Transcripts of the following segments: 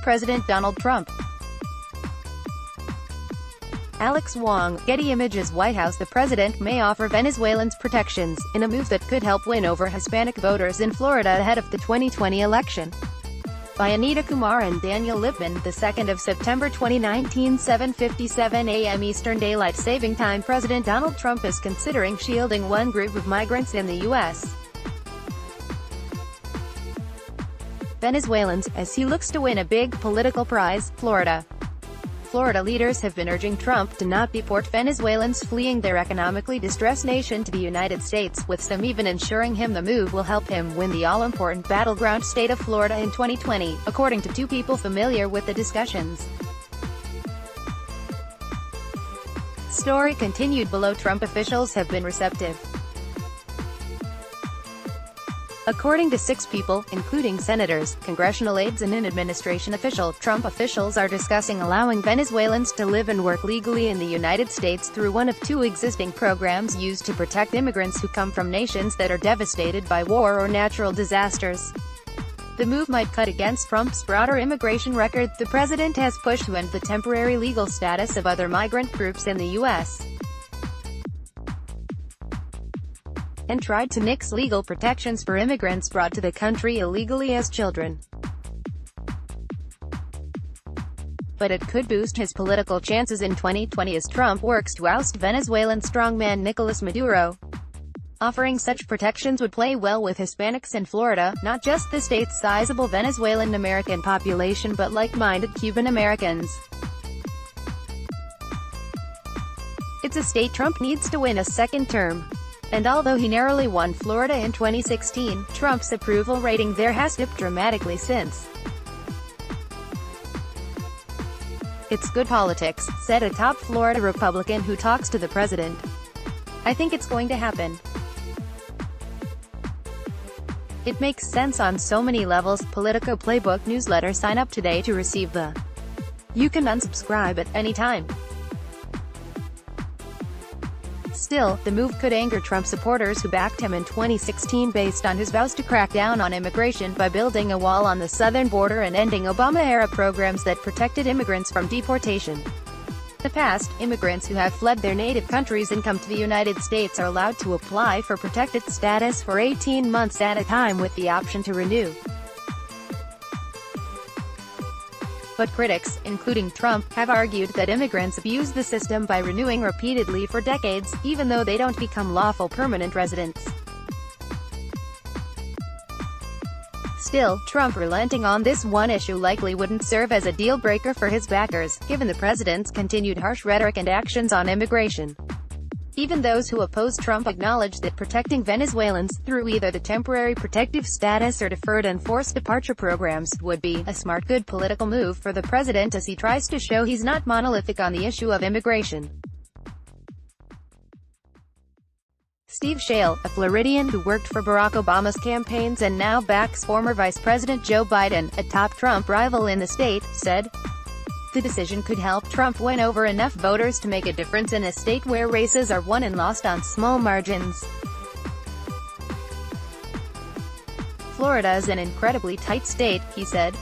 President Donald Trump. Alex Wong, Getty Images. White House. The president may offer Venezuelans protections, in a move that could help win over Hispanic voters in Florida ahead of the 2020 election. By Anita Kumar and Daniel Lippman. The 2nd of September 2019, 7:57 a.m. Eastern Daylight Saving Time. President Donald Trump is considering shielding one group of migrants in the U.S. Venezuelans, as he looks to win a big political prize. Florida. Florida leaders have been urging Trump to not deport Venezuelans fleeing their economically distressed nation to the United States, with some even ensuring him the move will help him win the all-important battleground state of Florida in 2020, according to two people familiar with the discussions. Story continued below. Trump officials have been receptive. According to 6 people, including senators, congressional aides and an administration official, Trump officials are discussing allowing Venezuelans to live and work legally in the United States through one of 2 existing programs used to protect immigrants who come from nations that are devastated by war or natural disasters. The move might cut against Trump's broader immigration record. The president has pushed to end the temporary legal status of other migrant groups in the U.S. and tried to nix legal protections for immigrants brought to the country illegally as children. But it could boost his political chances in 2020 as Trump works to oust Venezuelan strongman Nicolas Maduro. Offering such protections would play well with Hispanics in Florida, not just the state's sizable Venezuelan American population but like-minded Cuban Americans. It's a state Trump needs to win a second term. And although he narrowly won Florida in 2016, Trump's approval rating there has dipped dramatically since. "It's good politics," said a top Florida Republican who talks to the president. "I think it's going to happen. It makes sense on so many levels." Politico Playbook newsletter. Sign up today to receive the. You can unsubscribe at any time. Still, the move could anger Trump supporters who backed him in 2016 based on his vows to crack down on immigration by building a wall on the southern border and ending Obama-era programs that protected immigrants from deportation. In the past, immigrants who have fled their native countries and come to the United States are allowed to apply for protected status for 18 months at a time with the option to renew. But critics, including Trump, have argued that immigrants abuse the system by renewing repeatedly for decades, even though they don't become lawful permanent residents. Still, Trump relenting on this one issue likely wouldn't serve as a deal-breaker for his backers, given the president's continued harsh rhetoric and actions on immigration. Even those who oppose Trump acknowledge that protecting Venezuelans, through either the temporary protective status or deferred and forced departure programs, would be a smart, good political move for the president as he tries to show he's not monolithic on the issue of immigration. Steve Shale, a Floridian who worked for Barack Obama's campaigns and now backs former Vice President Joe Biden, a top Trump rival in the state, said, "The decision could help Trump win over enough voters to make a difference in a state where races are won and lost on small margins." "Florida is an incredibly tight state," he said.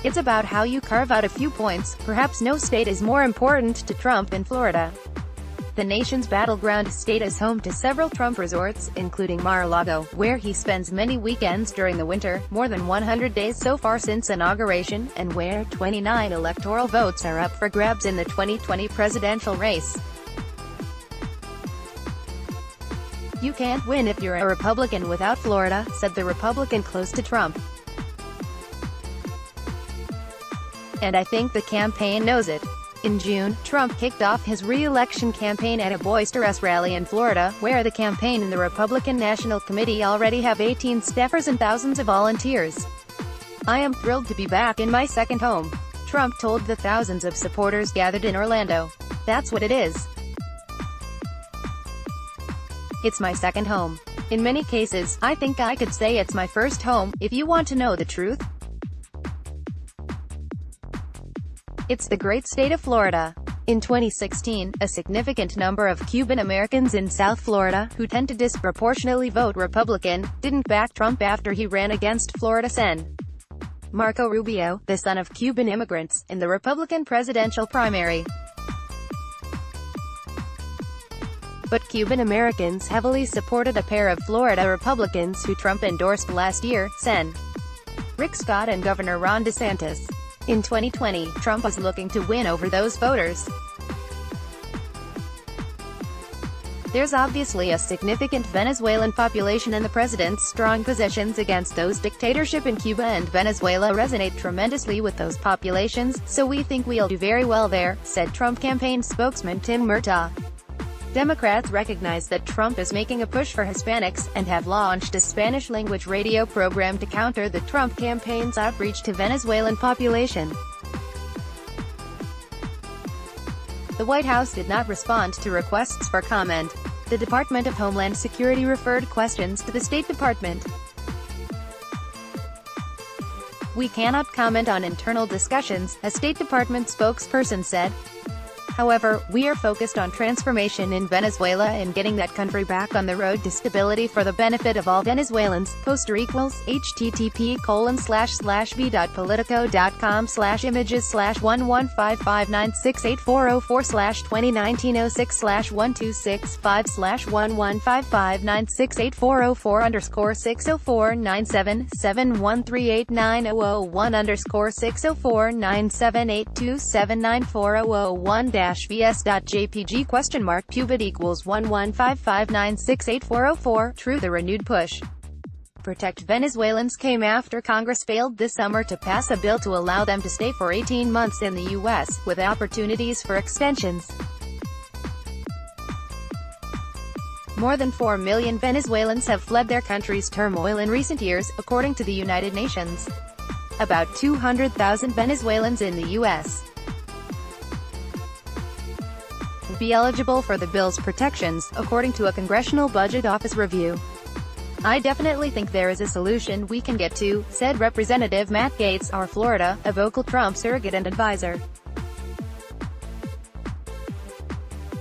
"It's about how you carve out a few points. Perhaps no state is more important to Trump than Florida." The nation's battleground state is home to several Trump resorts, including Mar-a-Lago, where he spends many weekends during the winter, more than 100 days so far since inauguration, and where 29 electoral votes are up for grabs in the 2020 presidential race. "You can't win if you're a Republican without Florida," said the Republican close to Trump. "And I think the campaign knows it." In June, Trump kicked off his re-election campaign at a boisterous rally in Florida, where the campaign and the Republican National Committee already have 18 staffers and thousands of volunteers. "I am thrilled to be back in my second home," Trump told the thousands of supporters gathered in Orlando. "That's what it is. It's my second home. In many cases, I think I could say it's my first home, if you want to know the truth. It's the great state of Florida." In 2016, a significant number of Cuban Americans in South Florida, who tend to disproportionately vote Republican, didn't back Trump after he ran against Florida Sen. Marco Rubio, the son of Cuban immigrants, in the Republican presidential primary. But Cuban Americans heavily supported a pair of Florida Republicans who Trump endorsed last year, Sen. Rick Scott and Governor Ron DeSantis. In 2020, Trump was looking to win over those voters. There's obviously a significant Venezuelan population, and the president's strong positions against those dictatorship in Cuba and Venezuela resonate tremendously with those populations, so we think we'll do very well there, said Trump campaign spokesman Tim Murtaugh. Democrats recognize that Trump is making a push for Hispanics, and have launched a Spanish-language radio program to counter the Trump campaign's outreach to Venezuelan population. The White House did not respond to requests for comment. The Department of Homeland Security referred questions to the State Department. We cannot comment on internal discussions, a State Department spokesperson said. However, we are focused on transformation in Venezuela and getting that country back on the road to stability for the benefit of all Venezuelans. Poster equals http://115596840460115968494978138279401 vs.jpg pubit equals 1155968404. True, the renewed push protect Venezuelans came after Congress failed this summer to pass a bill to allow them to stay for 18 months in the U.S., with opportunities for extensions. More than 4 million Venezuelans have fled their country's turmoil in recent years, according to the United Nations. About 200,000 Venezuelans in the U.S. be eligible for the bill's protections, according to a Congressional Budget Office review. I definitely think there is a solution we can get to, said Representative Matt Gaetz, our Florida, a vocal Trump surrogate and advisor.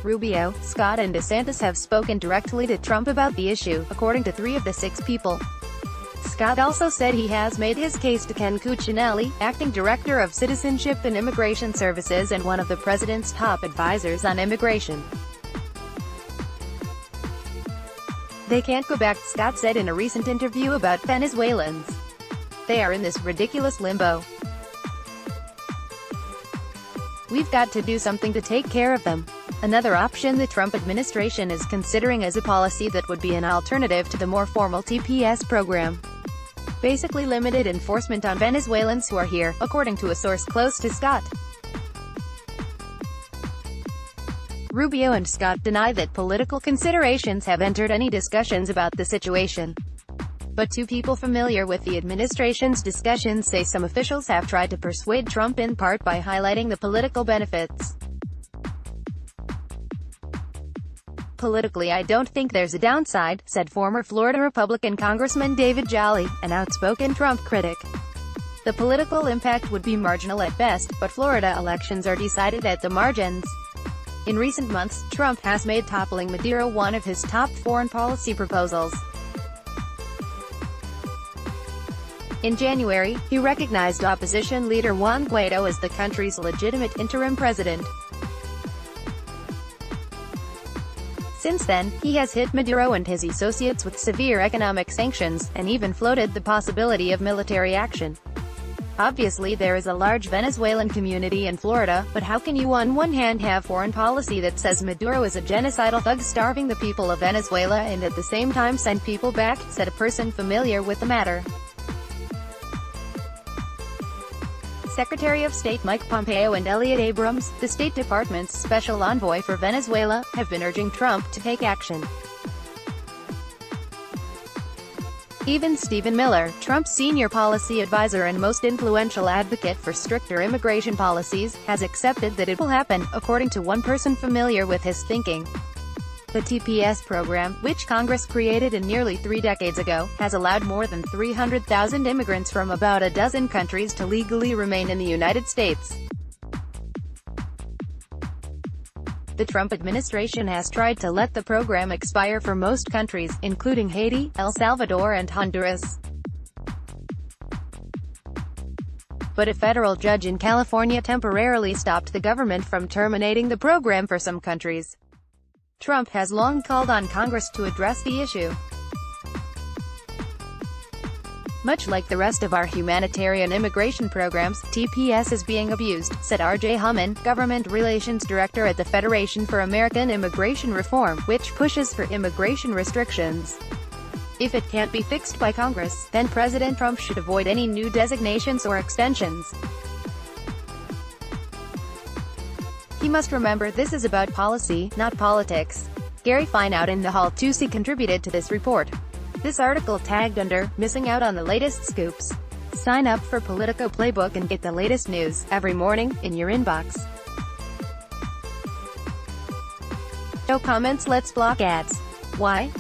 Rubio, Scott and DeSantis have spoken directly to Trump about the issue, according to 3 of the 6 people. Scott also said he has made his case to Ken Cuccinelli, acting director of Citizenship and Immigration Services and one of the president's top advisors on immigration. They can't go back, Scott said in a recent interview about Venezuelans. They are in this ridiculous limbo. We've got to do something to take care of them. Another option the Trump administration is considering is a policy that would be an alternative to the more formal TPS program. Basically limited enforcement on Venezuelans who are here, according to a source close to Scott. Rubio and Scott deny that political considerations have entered any discussions about the situation. But 2 people familiar with the administration's discussions say some officials have tried to persuade Trump in part by highlighting the political benefits. Politically, I don't think there's a downside, said former Florida Republican Congressman David Jolly, an outspoken Trump critic. The political impact would be marginal at best, but Florida elections are decided at the margins. In recent months, Trump has made toppling Maduro one of his top foreign policy proposals. In January, he recognized opposition leader Juan Guaido as the country's legitimate interim president. Since then, he has hit Maduro and his associates with severe economic sanctions, and even floated the possibility of military action. Obviously there is a large Venezuelan community in Florida, but how can you on one hand have foreign policy that says Maduro is a genocidal thug starving the people of Venezuela and at the same time send people back, said a person familiar with the matter. Secretary of State Mike Pompeo and Elliot Abrams, the State Department's special envoy for Venezuela, have been urging Trump to take action. Even Stephen Miller, Trump's senior policy advisor and most influential advocate for stricter immigration policies, has accepted that it will happen, according to one person familiar with his thinking. The TPS program, which Congress created nearly 3 decades ago, has allowed more than 300,000 immigrants from about a dozen countries to legally remain in the United States. The Trump administration has tried to let the program expire for most countries, including Haiti, El Salvador and Honduras. but a federal judge in California temporarily stopped the government from terminating the program for some countries. Trump has long called on Congress to address the issue. Much like the rest of our humanitarian immigration programs, TPS is being abused, said R.J. Humman, Government Relations Director at the Federation for American Immigration Reform, which pushes for immigration restrictions. If it can't be fixed by Congress, then President Trump should avoid any new designations or extensions. He must remember this is about policy, not politics. Gary Fineout in the Hall 2C contributed to this report. This article tagged under, missing out on the latest scoops. Sign up for Politico Playbook and get the latest news, every morning, in your inbox. No comments, let's block ads. Why?